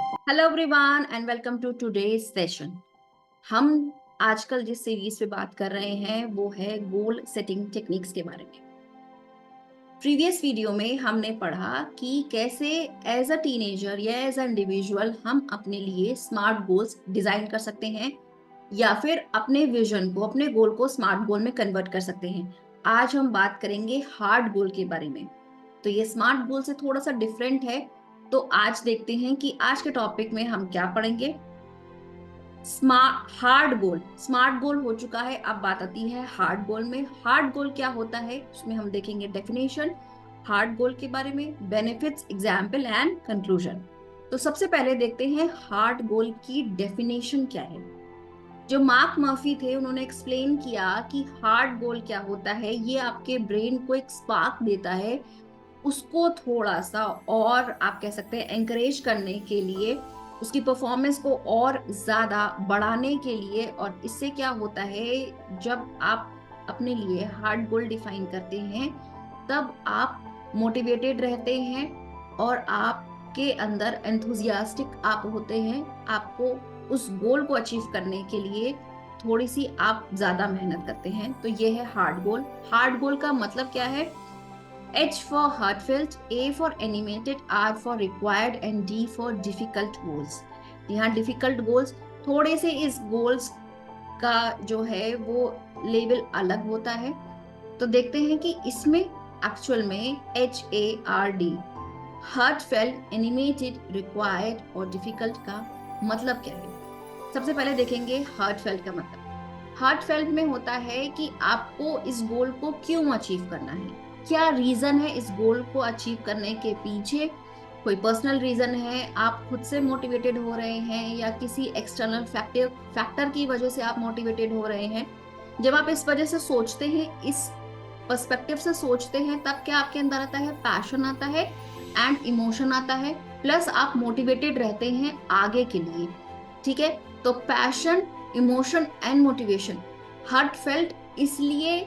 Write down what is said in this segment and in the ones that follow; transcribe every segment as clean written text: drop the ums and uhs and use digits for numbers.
Hello everyone and welcome to today's session. हम आजकल जिस सीरीज पे बात कर रहे हैं वो है गोल सेटिंग टेक्निक्स के बारे में। प्रीवियस वीडियो में हमने पढ़ा कि कैसे एज अ टीनेजर या एज अ इंडिविजुअल हम अपने लिए स्मार्ट गोल्स डिजाइन कर सकते हैं या फिर अपने विजन को, अपने गोल को स्मार्ट गोल में कन्वर्ट कर सकते हैं। आज हम बात करेंगे हार्ड गोल के बारे में। तो ये स्मार्ट गोल से थोड़ा सा डिफरेंट है। तो आज देखते हैं कि आज के टॉपिक में हम क्या पढ़ेंगे। स्मार्ट गोल हो चुका है, अब बात आती है हार्ड गोल में। हार्ड गोल क्या होता है उसमें हम देखेंगे डेफिनेशन हार्ड गोल के बारे में, बेनिफिट्स, एग्जाम्पल एंड कंक्लूजन। तो सबसे पहले देखते हैं हार्ड गोल की डेफिनेशन क्या है। जो मार्क मर्फी थे उन्होंने एक्सप्लेन किया कि हार्ड गोल क्या होता है। ये आपके ब्रेन को एक स्पार्क देता है, उसको थोड़ा सा और आप कह सकते हैं एंकरेज करने के लिए, उसकी परफॉर्मेंस को और ज्यादा बढ़ाने के लिए। और इससे क्या होता है, जब आप अपने लिए हार्ड गोल डिफाइन करते हैं तब आप मोटिवेटेड रहते हैं और आपके अंदर एंथुजियास्टिक आप होते हैं। आपको उस गोल को अचीव करने के लिए थोड़ी सी आप ज्यादा मेहनत करते हैं। तो ये है हार्ड गोल। हार्ड गोल का मतलब क्या है? H for heartfelt, A for animated, R for required and D for difficult goals। यहाँ difficult goals थोड़े से इस goals का जो है वो लेवल अलग होता है। तो देखते हैं कि इसमें एक्चुअल में HARD, heartfelt, animated, required और difficult का मतलब क्या है। सबसे पहले देखेंगे heartfelt का मतलब। हार्टफेल्ट में होता है कि आपको इस गोल को क्यों अचीव करना है, क्या रीजन है इस गोल को अचीव करने के पीछे। कोई पर्सनल रीजन है, आप खुद से मोटिवेटेड हो रहे हैं या किसी एक्सटर्नल फैक्टर की वजह से आप मोटिवेटेड हो रहे हैं। जब आप इस वजह से सोचते हैं, इस पर्सपेक्टिव से सोचते हैं, तब क्या आपके अंदर आता है? पैशन आता है एंड इमोशन आता है, प्लस आप मोटिवेटेड रहते हैं आगे के लिए। ठीक है, तो passion, emotion and motivation, heart felt इसलिए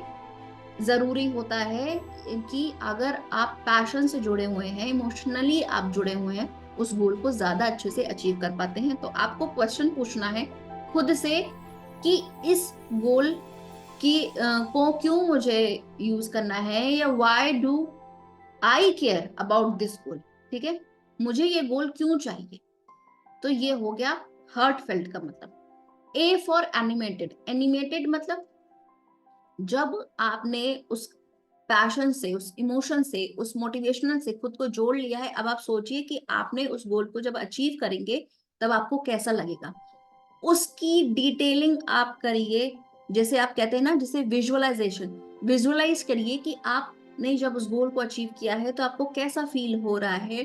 जरूरी होता है कि अगर आप पैशन से जुड़े हुए हैं, इमोशनली आप जुड़े हुए हैं, उस गोल को ज्यादा अच्छे से अचीव कर पाते हैं। तो आपको क्वेश्चन पूछना है खुद से कि इस गोल को क्यों मुझे यूज करना है, या why do I care about this goal. ठीक है, मुझे ये गोल क्यों चाहिए। तो ये हो गया हार्ट फेल्ट का मतलब। A for animated. एनिमेटेड मतलब जब आपने उस पैशन से, उस इमोशन से, उस मोटिवेशनल से खुद को जोड़ लिया है, अब आप सोचिए कि आपने उस गोल को जब अचीव करेंगे तब आपको कैसा लगेगा। उसकी डिटेलिंग आप करिए, जैसे आप कहते हैं ना, जैसे विजुअलाइजेशन, विजुअलाइज करिए कि आपने जब उस गोल को अचीव किया है तो आपको कैसा फील हो रहा है,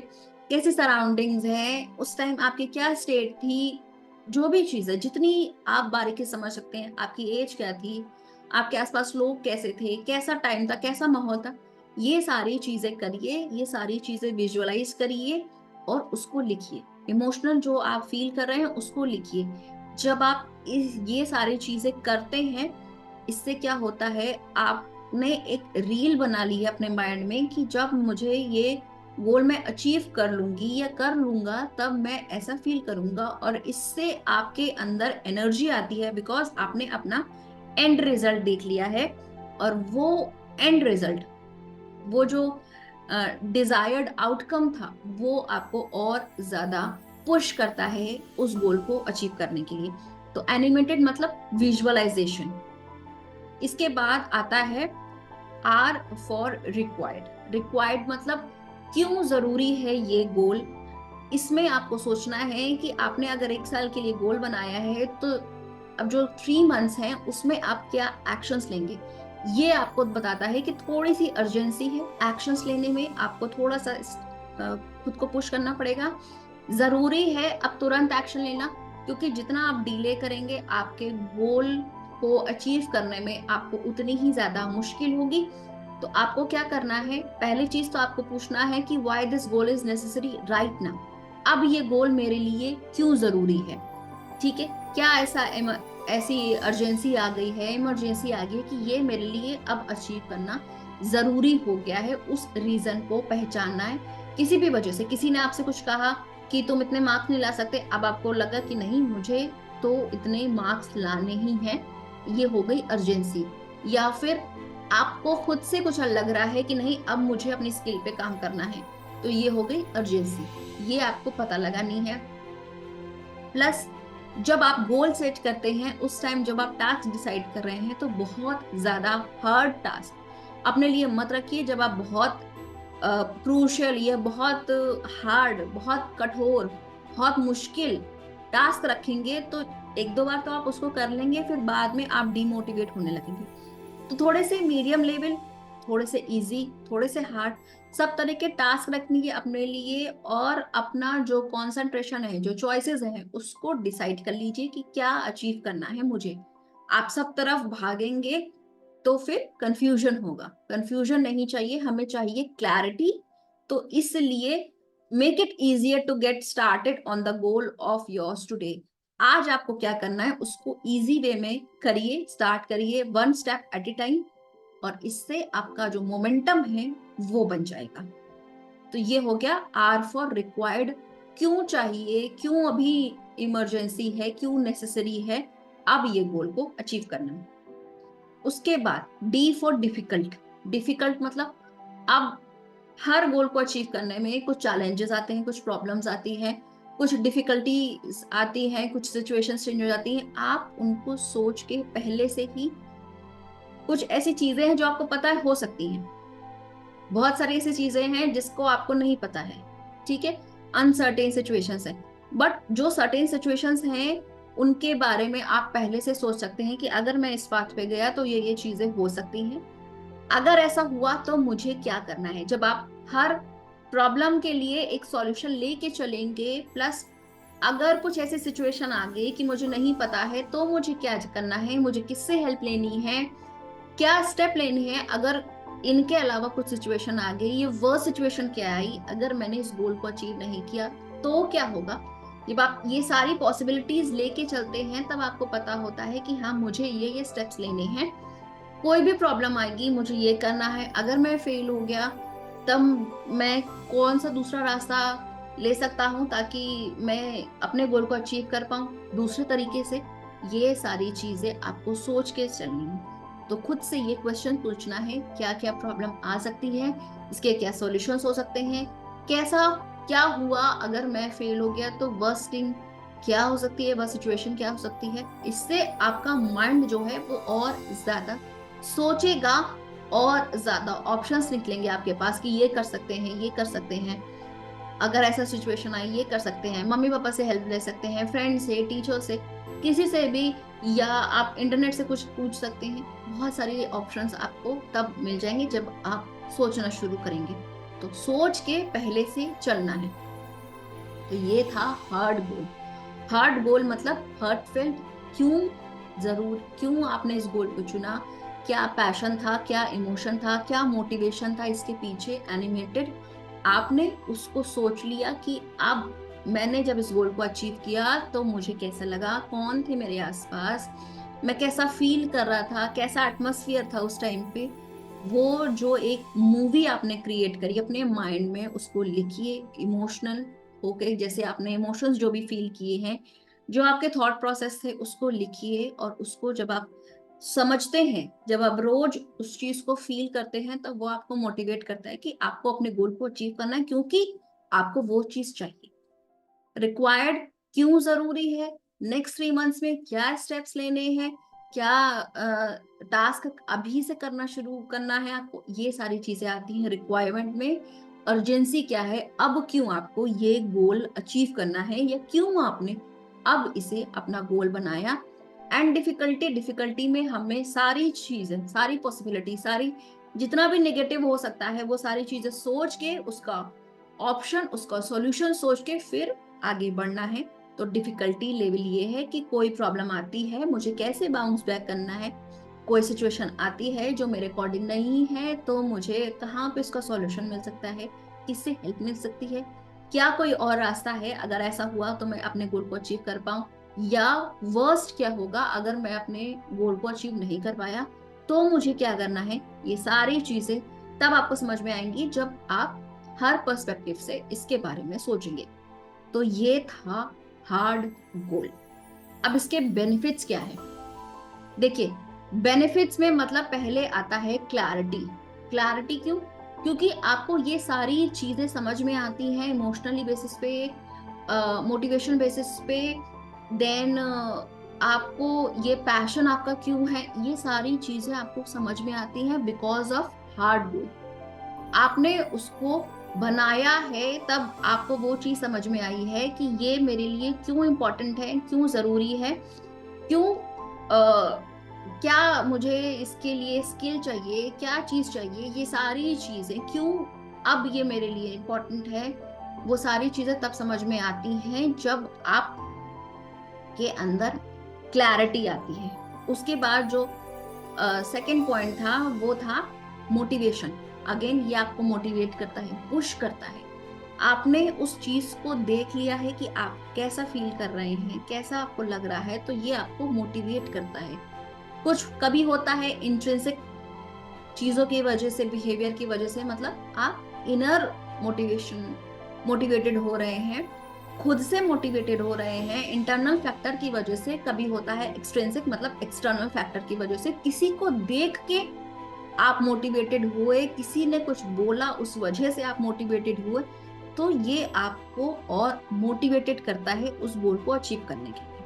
कैसी सराउंडिंग्स हैं, उस टाइम आपकी क्या स्टेट थी। जो भी चीज है, जितनी आप बारीकी समझ सकते हैं, आपकी एज क्या थी, आपके आसपास लोग कैसे थे, कैसा टाइम था, कैसा माहौल था, ये सारी चीजें करिए, ये सारी चीजें विजुअलाइज करिए और उसको लिखिए। इमोशनल जो आप फील कर रहे हैं उसको लिखिए। जब आप ये सारी चीजें करते हैं, इससे क्या होता है, आपने एक रील बना ली है अपने माइंड में कि जब मुझे ये गोल मैं अचीव कर लूंगी या कर लूंगा तब मैं ऐसा फील करूंगा। और इससे आपके अंदर एनर्जी आती है, बिकॉज आपने अपना एंड रिजल्ट देख लिया है। और वो एंड रिजल्ट, वो जो डिजायर्ड आउटकम था, वो आपको और ज्यादा पुश करता है उस गोल को अचीव करने के लिए। तो एनिमेटेड मतलब विजुअलाइजेशन। इसके बाद आता है आर फॉर रिक्वायर्ड। रिक्वायर्ड मतलब क्यों जरूरी है ये गोल। इसमें आपको सोचना है कि आपने अगर 1 साल के लिए गोल बनाया है तो अब जो 3 मंथ्स हैं उसमें आप क्या एक्शंस लेंगे। ये आपको बताता है कि थोड़ी सी अर्जेंसी है एक्शंस लेने में, आपको थोड़ा सा खुद को पुश करना पड़ेगा। जरूरी है अब तुरंत एक्शन लेना, क्योंकि जितना आप डिले करेंगे आपके गोल को अचीव करने में आपको उतनी ही ज्यादा मुश्किल होगी। तो आपको क्या करना है, पहली चीज तो आपको पूछना है कि why this goal is necessary right now. अब ये गोल मेरे लिए क्यों जरूरी है। ठीक है, क्या ऐसा ऐसी अर्जेंसी आ गई है, इमरजेंसी आ गई है कि ये मेरे लिए अब अचीव करना जरूरी हो गया है। उस रीजन को पहचानना है। किसी भी वजह से किसी ने आपसे कुछ कहा, कि तुम इतने मार्क्स नहीं ला सकते, अब आपको लगा कि नहीं मुझे तो इतने मार्क्स लाने ही हैं, ये हो गई अर्जेंसी। या फिर आपको खुद से कुछ लग रहा है कि नहीं अब मुझे अपनी स्किल पे काम करना है, तो ये हो गई अर्जेंसी। ये आपको पता लगानी है। प्लस जब आप गोल सेट करते हैं उस टाइम जब आप टास्क डिसाइड कर रहे हैं तो बहुत ज्यादा हार्ड टास्क अपने लिए मत रखिए। जब आप बहुत क्रूशियल या बहुत हार्ड, बहुत कठोर, बहुत मुश्किल टास्क रखेंगे तो एक दो बार तो आप उसको कर लेंगे, फिर बाद में आप डिमोटिवेट होने लगेंगे। तो थोड़े से मीडियम लेवल, थोड़े से इजी, थोड़े से हार्ड, सब तरह के टास्क रखेंगे अपने लिए, और अपना जो कंसंट्रेशन है, जो चॉइसेस हैं, उसको डिसाइड कर लीजिए कि क्या अचीव करना है मुझे। आप सब तरफ भागेंगे तो फिर कंफ्यूजन होगा, कंफ्यूजन नहीं चाहिए, हमें चाहिए क्लैरिटी। तो इसलिए make it easier to get started on the goal of yours today. आज आपको क्या करना है उसको इजी वे में करिए, स्टार्ट करिए, one step at A time, और इससे आपका जो मोमेंटम है वो बन जाएगा। तो ये हो गया आर फॉर रिक्वायर्ड, क्यों चाहिए, क्यों अभी इमरजेंसी है, क्यों नेसेसरी है अब ये गोल को अचीव करना है। उसके बाद डी फॉर डिफिकल्ट। डिफिकल्ट मतलब अब हर गोल को अचीव करने में कुछ चैलेंजेस आते हैं, कुछ प्रॉब्लम्स आती हैं, कुछ डिफिकल्टी आती हैं, कुछ सिचुएशंस चेंज हो जाती हैं। आप उनको सोच के पहले से ही, कुछ ऐसी चीजें हैं जो आपको पता है हो सकती हैं, बहुत सारी ऐसी चीजें हैं जिसको आपको नहीं पता है, ठीक है, अनसर्टेन सिचुएशंस है। बट जो सर्टेन सिचुएशंस हैं उनके बारे में आप पहले से सोच सकते हैं कि अगर मैं इस बात पे गया तो ये चीजें हो सकती हैं, अगर ऐसा हुआ तो मुझे क्या करना है। जब आप हर प्रॉब्लम के लिए एक सॉल्यूशन लेके चलेंगे, प्लस अगर कुछ ऐसी सिचुएशन आ गई कि मुझे नहीं पता है तो मुझे क्या करना है, मुझे किससे हेल्प लेनी है, क्या स्टेप लेने हैं, अगर इनके अलावा कुछ सिचुएशन आ गई, ये वो सिचुएशन क्या आई, अगर मैंने इस गोल को अचीव नहीं किया तो क्या होगा। जब आप ये सारी पॉसिबिलिटीज लेके चलते हैं तब आपको पता होता है कि हाँ मुझे ये स्टेप्स लेने हैं, कोई भी प्रॉब्लम आएगी मुझे ये करना है, अगर मैं फेल हो गया तब मैं कौन सा दूसरा रास्ता ले सकता हूँ ताकि मैं अपने गोल को अचीव कर पाऊँ दूसरे तरीके से। ये सारी चीजें आपको सोच के चलनी है। तो खुद से ये क्वेश्चन पूछना है, क्या क्या प्रॉब्लम आ सकती है, इसके क्या सॉल्यूशंस हो सकते हैं, कैसा क्या हुआ अगर मैं फेल हो गया तो वर्स्ट थिंग क्या हो सकती है, वह सिचुएशन क्या हो सकती है। इससे आपका माइंड जो है वो और ज्यादा सोचेगा, और ज्यादा ऑप्शंस निकलेंगे आपके पास कि ये कर सकते हैं, ये कर सकते हैं, अगर ऐसा सिचुएशन आए ये कर सकते हैं, मम्मी पापा से हेल्प ले सकते हैं, फ्रेंड से, टीचर से, किसी से भी, या आप इंटरनेट से कुछ पूछ सकते हैं। बहुत सारे ऑप्शंस आपको तब मिल जाएंगे जब आप सोचना शुरू करेंगे। तो सोच के पहले से चलना है। तो ये था हार्ड गोल। हार्ड गोल मतलब हर्टफेल्ट, क्यों जरूर, क्यों आपने इस गोल को चुना, क्या पैशन था, क्या इमोशन था, क्या मोटिवेशन था इसके पीछे एनिमेटेड, आपने उसको सोच लिया कि अब मैंने जब इस गोल को अचीव किया तो मुझे कैसा लगा, कौन थे मेरे आसपास, मैं कैसा फील कर रहा था, कैसा एटमॉस्फेयर था उस टाइम पे। वो जो एक मूवी आपने क्रिएट करी अपने माइंड में, उसको लिखिए इमोशनल होके, जैसे आपने इमोशंस जो भी फील किए हैं, जो आपके थॉट प्रोसेस थे उसको लिखिए। और उसको जब आप समझते हैं, जब आप रोज उस चीज को फील करते हैं, तब वो आपको मोटिवेट करता है कि आपको अपने गोल को अचीव करना है, क्योंकि आपको वो चीज चाहिए। रिक्वायर्ड, क्यों जरूरी है, नेक्स्ट 3 मंथ्स में क्या स्टेप्स लेने हैं, क्या टास्क अभी से करना शुरू करना है आपको, ये सारी चीजें आती हैं रिक्वायरमेंट में। अर्जेंसी क्या है, अब क्यों आपको ये गोल अचीव करना है, या क्यों आपने अब इसे अपना गोल बनाया। एंड डिफिकल्टी, डिफिकल्टी में हमें सारी चीजें, सारी पॉसिबिलिटी, सारी जितना भी नेगेटिव हो सकता है वो सारी चीजें सोच के, उसका ऑप्शन, उसका सॉल्यूशन सोच के फिर आगे बढ़ना है। तो डिफिकल्टी लेवल ये है कि कोई प्रॉब्लम आती है, मुझे कैसे बाउंस बैक करना है, कोई सिचुएशन आती है जो मेरे अकॉर्डिंग नहीं है तो मुझे कहाँ पे इसका सॉल्यूशन मिल सकता है, किससे हेल्प मिल सकती है, क्या कोई और रास्ता है, अगर ऐसा हुआ तो मैं अपने गोल को अचीव कर पाऊं, या वर्स्ट क्या होगा अगर मैं अपने गोल को अचीव नहीं कर पाया तो मुझे क्या करना है। ये सारी चीजें तब आपको समझ में आएंगी जब आप हर पर्सपेक्टिव से इसके बारे में सोचेंगे। तो ये था हार्ड गोल। अब इसके बेनिफिट्स क्या है? देखिए, बेनिफिट्स में मतलब पहले आता है क्लैरिटी। क्लैरिटी क्यों? क्योंकि आपको ये सारी चीजें समझ में आती हैं इमोशनली बेसिस पे, मोटिवेशन बेसिस पे, देन आपको ये पैशन आपका क्यों है, ये सारी चीजें आपको समझ में आती हैं बिकॉज ऑफ हार्ड गोल। आपने उसको बनाया है, तब आपको वो चीज समझ में आई है कि ये मेरे लिए क्यों इम्पोर्टेंट है, क्यों जरूरी है, क्यों क्या मुझे इसके लिए स्किल चाहिए, क्या चीज चाहिए, ये सारी चीजें क्यों अब ये मेरे लिए इम्पोर्टेंट है। वो सारी चीजें तब समझ में आती हैं जब आपके अंदर क्लैरिटी आती है। उसके बाद जो सेकंड पॉइंट था वो था मोटिवेशन। अगेन ये आपको मोटिवेट करता है, पुश करता है। आपने उस चीज को देख लिया है कि आप कैसा फील कर रहे हैं, कैसा आपको लग रहा है, तो ये आपको मोटिवेट करता है। कुछ कभी होता है इंट्रिंसिक चीजों की वजह से, बिहेवियर की वजह से, मतलब आप इनर मोटिवेशन मोटिवेटेड हो रहे हैं, खुद से मोटिवेटेड हो रहे हैं इंटरनल फैक्टर की वजह से। कभी होता है एक्सट्रिंसिक मतलब एक्सटर्नल फैक्टर की वजह से, किसी को देख के आप मोटिवेटेड हुए, किसी ने कुछ बोला उस वजह से आप मोटिवेटेड हुए, तो ये आपको और मोटिवेटेड करता है उस गोल को अचीव करने के लिए।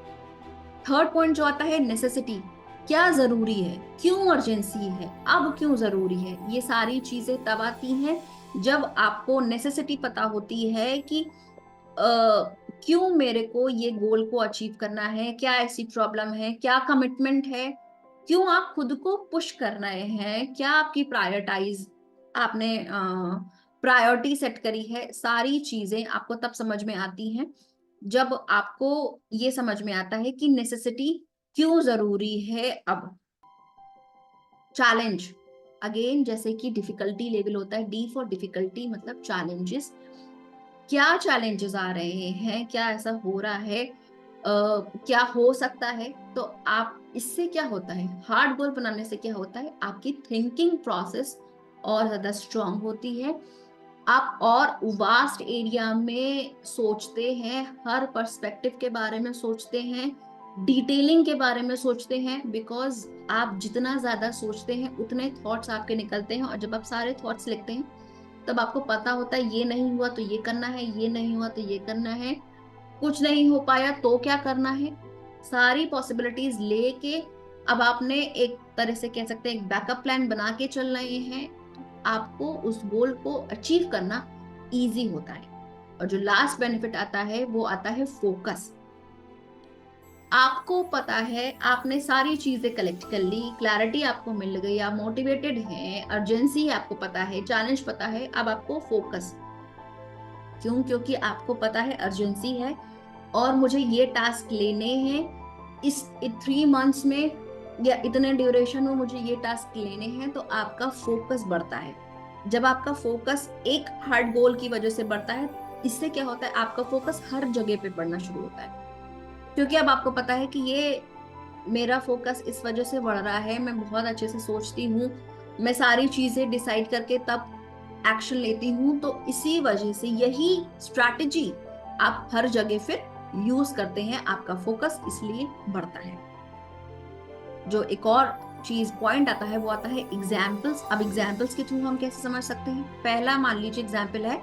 थर्ड पॉइंट जो आता है नेसेसिटी। क्या जरूरी है, क्यों अर्जेंसी है, अब क्यों जरूरी है, ये सारी चीजें तब आती हैं जब आपको नेसेसिटी पता होती है कि क्यों मेरे को ये गोल को अचीव करना है, क्या ऐसी प्रॉब्लम है, क्या कमिटमेंट है, क्यों आप खुद को पुश कर रहे हैं, क्या आपकी प्रायोरिटाइज आपने प्रायोरिटी सेट करी है। सारी चीजें आपको तब समझ में आती हैं जब आपको ये समझ में आता है कि नेसेसिटी क्यों जरूरी है अब। चैलेंज, अगेन जैसे कि डिफिकल्टी लेवल होता है, डी फॉर डिफिकल्टी मतलब चैलेंजेस। क्या चैलेंजेस आ रहे हैं, क्या ऐसा हो रहा है, क्या हो सकता है। तो आप इससे क्या होता है, हार्ड गोल बनाने से क्या होता है, आपकी थिंकिंग प्रोसेस और ज्यादा स्ट्रांग होती है। आप और वास्ट एरिया में सोचते हैं, हर पर्सपेक्टिव के बारे में सोचते हैं, डिटेलिंग के बारे में सोचते हैं। बिकॉज आप जितना ज्यादा सोचते हैं उतने थॉट्स आपके निकलते हैं, और जब आप सारे थॉट्स लिखते हैं तब आपको पता होता है ये नहीं हुआ तो ये करना है, ये नहीं हुआ तो ये करना है, कुछ नहीं हो पाया तो क्या करना है। सारी पॉसिबिलिटीज लेके अब आपने एक तरह से कह सकते हैं एक बैकअप प्लान बना के चल रहे हैं, आपको उस गोल को अचीव करना इजी होता है। और जो लास्ट बेनिफिट आता है वो आता है फोकस। आपको पता है, आपने सारी चीजें कलेक्ट कर ली, क्लैरिटी आपको मिल गई, आप मोटिवेटेड हैं, अर्जेंसी आपको पता है, चैलेंज पता है, अब आपको फोकस। क्यों? क्योंकि आपको पता है अर्जेंसी है और मुझे ये टास्क लेने हैं इस 3 मंथ्स में, या इतने ड्यूरेशन में मुझे ये टास्क लेने हैं, तो आपका फोकस बढ़ता है। जब आपका फोकस एक हार्ड गोल की वजह से बढ़ता है, इससे क्या होता है, आपका फोकस हर जगह पे बढ़ना शुरू होता है। क्योंकि अब आपको पता है कि ये मेरा फोकस इस वजह से बढ़ रहा है, मैं बहुत अच्छे से सोचती हूँ, मैं सारी चीजें डिसाइड करके तब एक्शन लेती हूँ, तो इसी वजह से यही स्ट्रैटेजी आप हर जगह फिर यूज करते हैं, आपका फोकस इसलिए बढ़ता है। जो एक और चीज पॉइंट आता है वो आता है एग्जाम्पल्स। अब एग्जाम्पल्स के थ्रू हम कैसे समझ सकते हैं? पहला मान लीजिए एग्जाम्पल है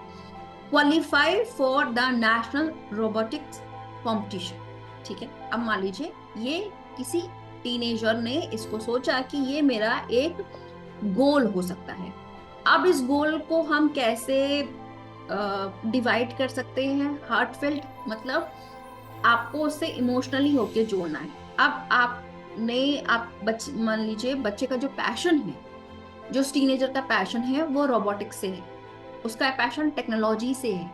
qualify for the national robotics competition. ठीक है, अब मान लीजिए ये किसी टीनेजर ने इसको सोचा कि ये मेरा एक गोल हो सकता है। अब इस गोल को हम कैसे डिवाइड कर सकते हैं? हार्टफेल्ट मतलब आपको उससे इमोशनली होके जोड़ना है। अब आप मान लीजिए बच्चे का जो पैशन है, जो टीनेजर का पैशन है वो रोबोटिक्स से है, उसका पैशन टेक्नोलॉजी से है।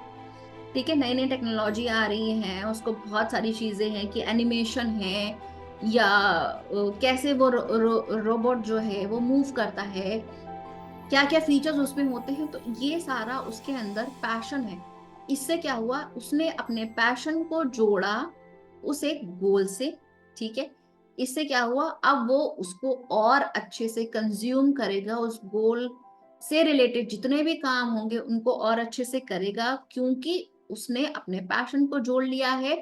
ठीक है, नई नई टेक्नोलॉजी आ रही है, उसको बहुत सारी चीजें हैं कि एनिमेशन है, या कैसे वो रोबोट जो है वो मूव करता है, क्या क्या फीचर्स उसमें होते हैं, तो ये सारा उसके अंदर पैशन है। इससे क्या हुआ, उसने अपने पैशन को जोड़ा उस एक गोल से। ठीक है, इससे क्या हुआ, अब वो उसको और अच्छे से कंज्यूम करेगा, उस गोल से रिलेटेड जितने भी काम होंगे उनको और अच्छे से करेगा, क्योंकि उसने अपने पैशन को जोड़ लिया है,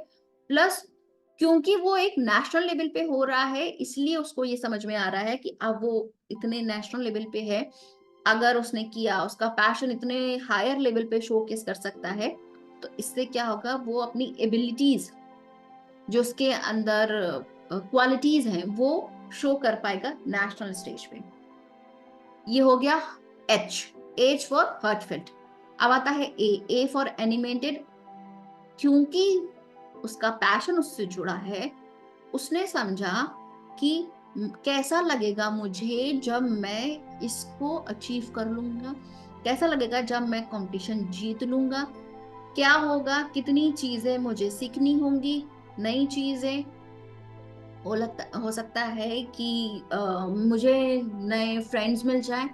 प्लस क्योंकि वो एक नेशनल लेवल पे हो रहा है इसलिए उसको ये समझ में आ रहा है कि अब वो इतने नेशनल लेवल पे है, अगर उसने किया, उसका पैशन इतने हायर लेवल पे शोकेस कर सकता है, तो इससे क्या होगा, वो अपनी एबिलिटीज जो उसके अंदर क्वालिटीज हैं वो शो कर पाएगा नेशनल स्टेज पे। ये हो गया एच, एच फॉर हर्टफेल्ट। अब आता है ए फॉर एनिमेटेड। क्योंकि उसका पैशन उससे जुड़ा है, उसने समझा कि कैसा लगेगा मुझे जब मैं इसको अचीव कर लूंगा, कैसा लगेगा जब मैं कंपटीशन जीत लूंगा, क्या होगा, कितनी चीजें मुझे सीखनी होंगी, नई चीजें, हो सकता है कि मुझे नए फ्रेंड्स मिल जाएं,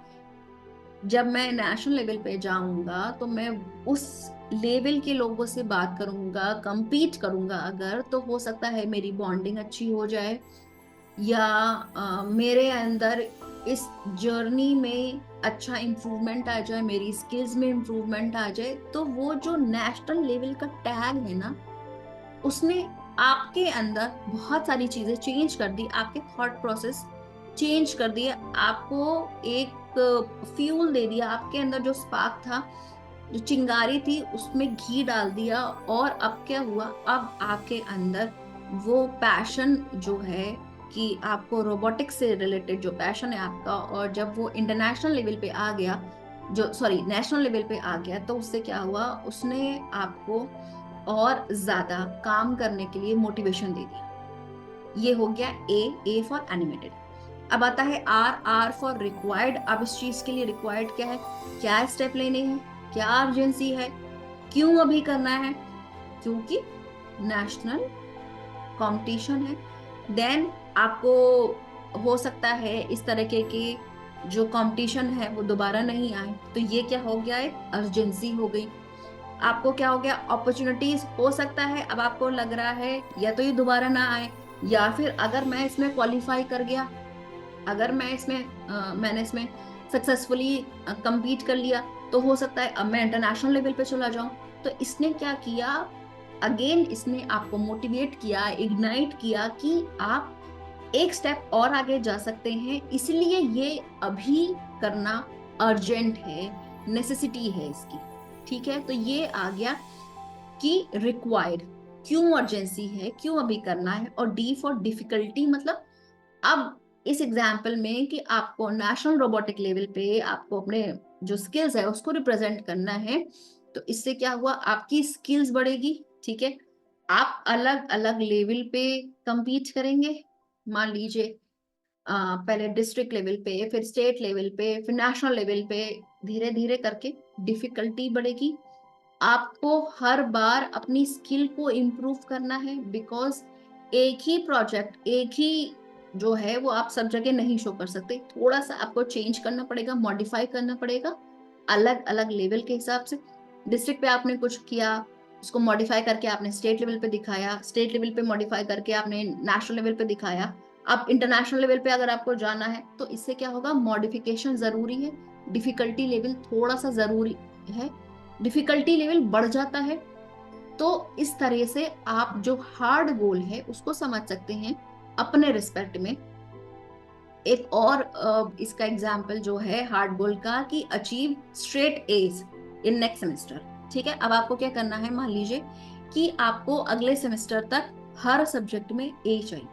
जब मैं नेशनल लेवल पे जाऊंगा तो मैं उस लेवल के लोगों से बात करूंगा, compete करूंगा, अगर तो हो सकता है मेरी बॉन्डिंग अच्छी हो जाए, या मेरे अंदर इस जर्नी में अच्छा इम्प्रूवमेंट आ जाए, मेरी स्किल्स में इम्प्रूवमेंट आ जाए। तो वो जो नेशनल लेवल का टैग है ना, उसने आपके अंदर बहुत सारी चीजें चेंज कर दी, आपके थॉट प्रोसेस चेंज कर दिए, आपको एक फ्यूल दे दिया, आपके अंदर जो स्पार्क था, जो चिंगारी थी, उसमें घी डाल दिया। और अब क्या हुआ, अब आपके अंदर वो पैशन जो है, कि आपको रोबोटिक्स से रिलेटेड जो पैशन है आपका, और जब वो इंटरनेशनल लेवल पे आ गया, जो सॉरी नेशनल लेवल पे आ गया, तो उससे क्या हुआ, उसने आपको और ज्यादा काम करने के लिए मोटिवेशन दे दिया। ये हो गया ए फॉर एनिमेटेड। अब आता है आर, आर फॉर रिक्वायर्ड। अब इस चीज के लिए रिक्वायर्ड क्या है, क्या स्टेप लेने हैं, क्या अर्जेंसी है, क्यों अभी करना है, क्योंकि नेशनल कंपटीशन है। देन आपको हो सकता है इस तरीके के जो कंपटीशन है वो दोबारा नहीं आए, तो ये क्या हो गया, एक अर्जेंसी हो गई। आपको क्या हो गया, अपॉर्चुनिटीज हो सकता है, अब आपको लग रहा है या तो ये दोबारा ना आए, या फिर अगर मैं इसमें क्वालिफाई कर गया, अगर मैं इसमें मैंने इसमें सक्सेसफुली compete कर लिया, तो हो सकता है अब मैं इंटरनेशनल लेवल पे चला जाऊं। तो इसने क्या किया, अगेन इसने आपको मोटिवेट किया, इग्नाइट किया कि आप एक स्टेप और आगे जा सकते हैं, इसलिए ये अभी करना अर्जेंट है, नेसेसिटी है इसकी। ठीक है, तो ये आ गया कि रिक्वायर्ड, क्यों अर्जेंसी है, क्यों अभी करना है। और डी फॉर डिफिकल्टी, मतलब अब इस एग्जाम्पल में कि आपको नेशनल रोबोटिक लेवल पे आपको अपने जो स्किल्स है उसको रिप्रेजेंट करना है, तो इससे क्या हुआ, आपकी स्किल्स बढ़ेगी। ठीक है, आप अलग अलग लेवल पे compete करेंगे। मान लीजिए पहले डिस्ट्रिक्ट लेवल पे, फिर स्टेट लेवल पे, फिर नेशनल लेवल पे, धीरे धीरे करके डिफिकल्टी बढ़ेगी। आपको हर बार अपनी स्किल को इम्प्रूव करना है, बिकॉज एक ही प्रोजेक्ट, एक ही जो है वो आप सब जगह नहीं शो कर सकते, थोड़ा सा आपको चेंज करना पड़ेगा, मॉडिफाई करना पड़ेगा अलग अलग लेवल के हिसाब से। डिस्ट्रिक्ट पे आपने कुछ किया, उसको मॉडिफाई करके आपने स्टेट लेवल पे दिखाया, स्टेट लेवल पे मॉडिफाई करके आपने नेशनल लेवल पे दिखाया। अब इंटरनेशनल लेवल पे अगर आपको जाना है, तो इससे क्या होगा, मॉडिफिकेशन जरूरी है, डिफिकल्टी लेवल थोड़ा सा जरूरी है, डिफिकल्टी लेवल बढ़ जाता है। तो इस तरह से आप जो हार्ड गोल है उसको समझ सकते हैं अपने रिस्पेक्ट में। एक और इसका एग्जाम्पल जो है हार्ड गोल का, कि achieve straight A's in next semester. ठीक है, अब आपको क्या करना है, मान लीजिए कि आपको अगले सेमेस्टर तक हर सब्जेक्ट में ए चाहिए,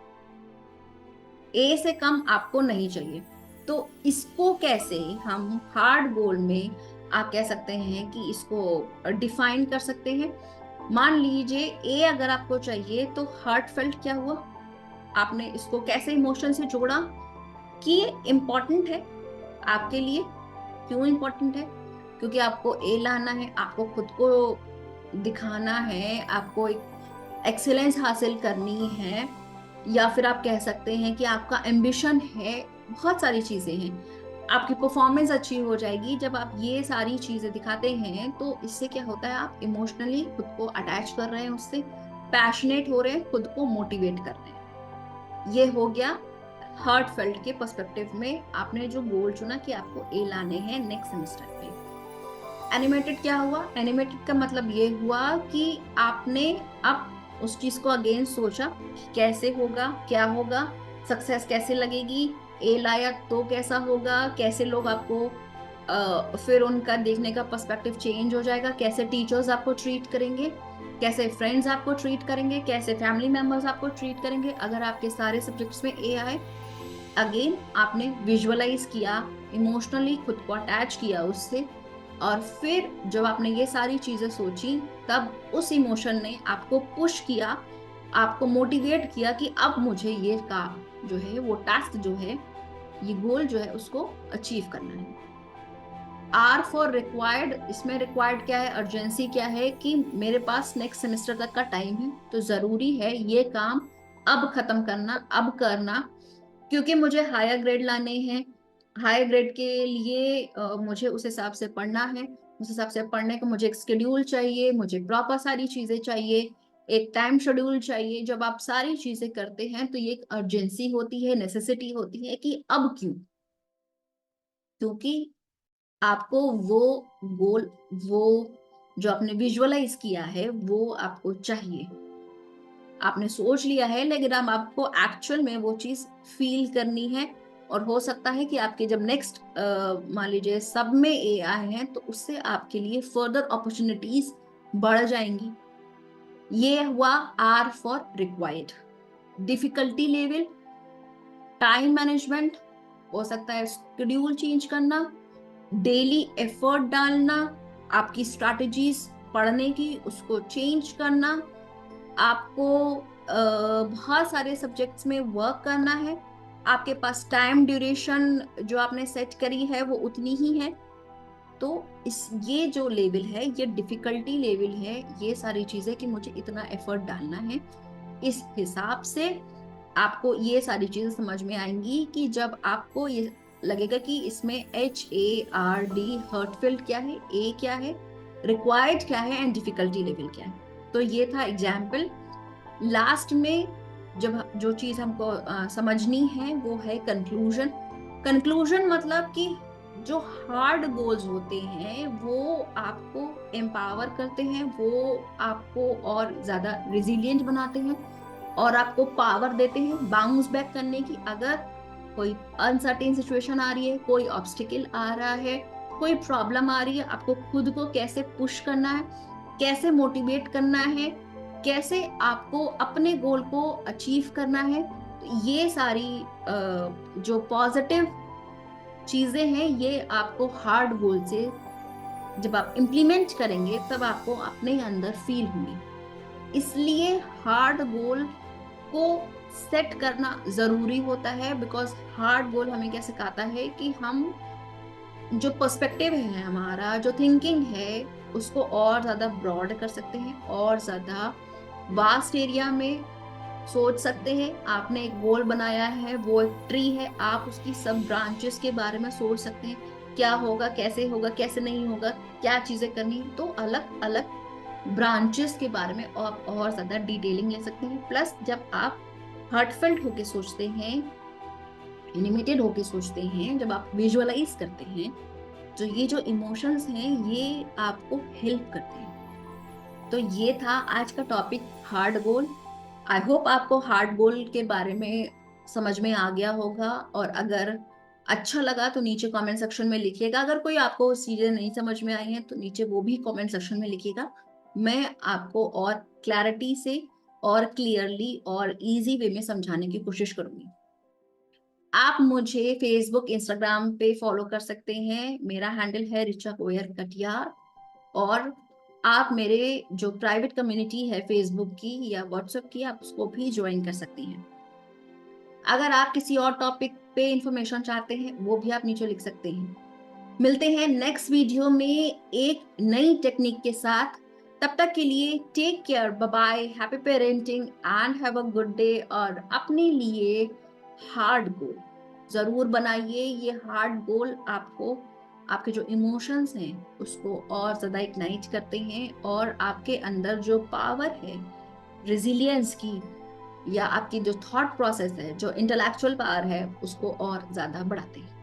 ए से कम आपको नहीं चाहिए। तो इसको कैसे हम हार्ड गोल में, आप कह सकते हैं कि इसको डिफाइन कर सकते हैं। मान लीजिए ए अगर आपको चाहिए, तो हार्ट फेल्ट क्या हुआ, आपने इसको कैसे इमोशन से जोड़ा कि ये इम्पोर्टेंट है आपके लिए। क्यों इम्पोर्टेंट है, क्योंकि आपको ए लाना है, आपको खुद को दिखाना है, आपको एक एक्सीलेंस हासिल करनी है, या फिर आप कह सकते हैं कि आपका एम्बिशन है, बहुत सारी चीजें हैं। आपकी परफॉर्मेंस अच्छी हो जाएगी जब आप ये सारी चीजें दिखाते हैं, तो इससे क्या होता है, आप इमोशनली खुद को अटैच कर रहे हैं उससे, पैशनेट हो रहे हैं, खुद को मोटिवेट कर रहे हैं। ये हो गया हार्ट फेल्ट के पर्सपेक्टिव में आपने जो गोल चुना कि आपको ए लाने हैं नेक्स्ट सेमेस्टर पे। एनिमेटेड क्या हुआ? एनिमेटेड का मतलब ये हुआ कि आपने अब उस चीज को अगेन सोचा कि कैसे होगा, क्या होगा, सक्सेस कैसे लगेगी, ए लाया तो कैसा होगा, कैसे लोग आपको फिर उनका देखने का पर्सपेक्टिव चेंज हो जाएगा, कैसे टीचर्स आपको ट्रीट करेंगे, कैसे फ्रेंड्स आपको ट्रीट करेंगे, कैसे फैमिली मेंबर्स आपको ट्रीट करेंगे अगर आपके सारे सब्जेक्ट्स में ए आए। अगेन आपने विजुअलाइज किया, इमोशनली खुद को अटैच किया उससे, और फिर जब आपने ये सारी चीजें सोची तब उस इमोशन ने आपको पुश किया, आपको मोटिवेट किया कि अब मुझे ये काम जो है, वो टास्क जो है, ये गोल जो है उसको अचीव करना है। आर फॉर रिक्वायर्ड, इसमें रिक्वायर्ड क्या है, अर्जेंसी क्या है कि मेरे पास नेक्स्ट सेमेस्टर तक का टाइम है, तो जरूरी है ये काम अब खत्म करना, अब करना, क्योंकि मुझे हायर ग्रेड लाने हैं। हायर ग्रेड के लिए मुझे उस हिसाब से पढ़ना है, उस हिसाब से पढ़ने को मुझे एक शेड्यूल चाहिए, मुझे प्रॉपर सारी चीजें चाहिए, एक टाइम शेड्यूल चाहिए। जब आप सारी चीजें करते हैं तो ये एक अर्जेंसी होती है, नेसेसिटी होती है कि अब क्यों, क्योंकि आपको वो गोल, वो जो आपने विजुअलाइज किया है वो आपको चाहिए, आपने सोच लिया है, लेकिन अब आपको एक्चुअल में वो चीज फील करनी है। और हो सकता है कि आपके जब नेक्स्ट मान लीजिए सब में ए आए हैं तो उससे आपके लिए फर्दर अपॉर्चुनिटीज बढ़ जाएंगी। ये हुआ R for required. Difficulty level, time management, हो सकता है शेड्यूल चेंज करना, डेली एफर्ट डालना, आपकी स्ट्रैटेजीज पढ़ने की उसको चेंज करना, आपको बहुत सारे सब्जेक्ट्स में वर्क करना है, आपके पास टाइम ड्यूरेशन जो आपने सेट करी है वो उतनी ही है। तो इस ये जो लेवल है, ये डिफिकल्टी लेवल है, ये सारी चीजें कि मुझे इतना एफर्ट डालना है, इस हिसाब से आपको ये सारी चीजें समझ में आएंगी कि जब आपको ये लगेगा कि इसमें HARD, हर्टफील्ड क्या है, ए क्या है, रिक्वायर्ड क्या है एंड डिफिकल्टी लेवल क्या है। तो ये था एग्जाम्पल। लास्ट में जब जो चीज हमको समझनी है वो है कंक्लूजन। कंक्लूजन मतलब कि जो हार्ड गोल्स होते हैं वो आपको एम्पावर करते हैं, वो आपको और ज्यादा रिजिलियंट बनाते हैं और आपको पावर देते हैं बाउंस बैक करने की। अगर कोई अनसर्टेन सिचुएशन आ रही है, कोई ऑब्स्टिकल आ रहा है, कोई प्रॉब्लम आ रही है, आपको खुद को कैसे पुश करना है, कैसे मोटिवेट करना है, कैसे आपको अपने गोल को अचीव करना है। तो ये सारी जो पॉजिटिव चीजें हैं ये आपको हार्ड गोल से जब आप इम्प्लीमेंट करेंगे तब आपको अपने अंदर फील होंगी। इसलिए हार्ड गोल को सेट करना जरूरी होता है, बिकॉज हार्ड गोल हमें क्या सिखाता है कि हम जो पर्सपेक्टिव है, हमारा जो थिंकिंग है, उसको और ज्यादा ब्रॉड कर सकते हैं और ज्यादा वास्ट एरिया में सोच सकते हैं। आपने एक गोल बनाया है, वो एक ट्री है, आप उसकी सब ब्रांचेस के बारे में सोच सकते हैं, क्या होगा, कैसे नहीं होगा, क्या चीजें करनी है। तो अलग अलग ब्रांचेस के बारे में और ज्यादा डिटेलिंग ले सकते हैं। प्लस जब आप हार्टफेल्ट होके सोचते हैं, एनिमेटेड होके सोचते हैं, जब आप विजुअलाइज करते हैं, तो ये जो इमोशंस हैं ये आपको हेल्प करते हैं। तो ये था आज का topic, hard goal. I hope आपको हार्ड गोल के बारे में समझ में आ गया होगा, और अगर अच्छा लगा तो नीचे कमेंट सेक्शन में लिखिएगा। अगर कोई आपको चीजें नहीं समझ में आई हैं तो नीचे वो भी कमेंट सेक्शन में लिखिएगा। मैं आपको और क्लैरिटी से और क्लियरली और इजी वे में समझाने की कोशिश करूंगी। आप मुझे फेसबुक, इंस्टाग्राम पे फॉलो कर सकते हैं, मेरा हैंडल है रिचा कोयर कटियार। और आप मेरे जो प्राइवेट कम्युनिटी है फेसबुक की या व्हाट्सएप की, आप उसको भी ज्वाइन कर सकती हैं। अगर आप किसी और टॉपिक पे इंफॉर्मेशन चाहते हैं वो भी आप नीचे लिख सकते हैं। मिलते हैं नेक्स्ट वीडियो में एक नई टेक्निक के साथ। तब तक के लिए take care, bye bye, happy parenting and have a good day. और अपने लिए हार्ड गोल जरूर बनाइए। ये हार्ड गोल आपको आपके जो इमोशंस हैं उसको और ज्यादा इग्नाइट करते हैं, और आपके अंदर जो पावर है रेजिलियंस की, या आपकी जो थॉट प्रोसेस है, जो इंटेलेक्चुअल पावर है, उसको और ज्यादा बढ़ाते हैं।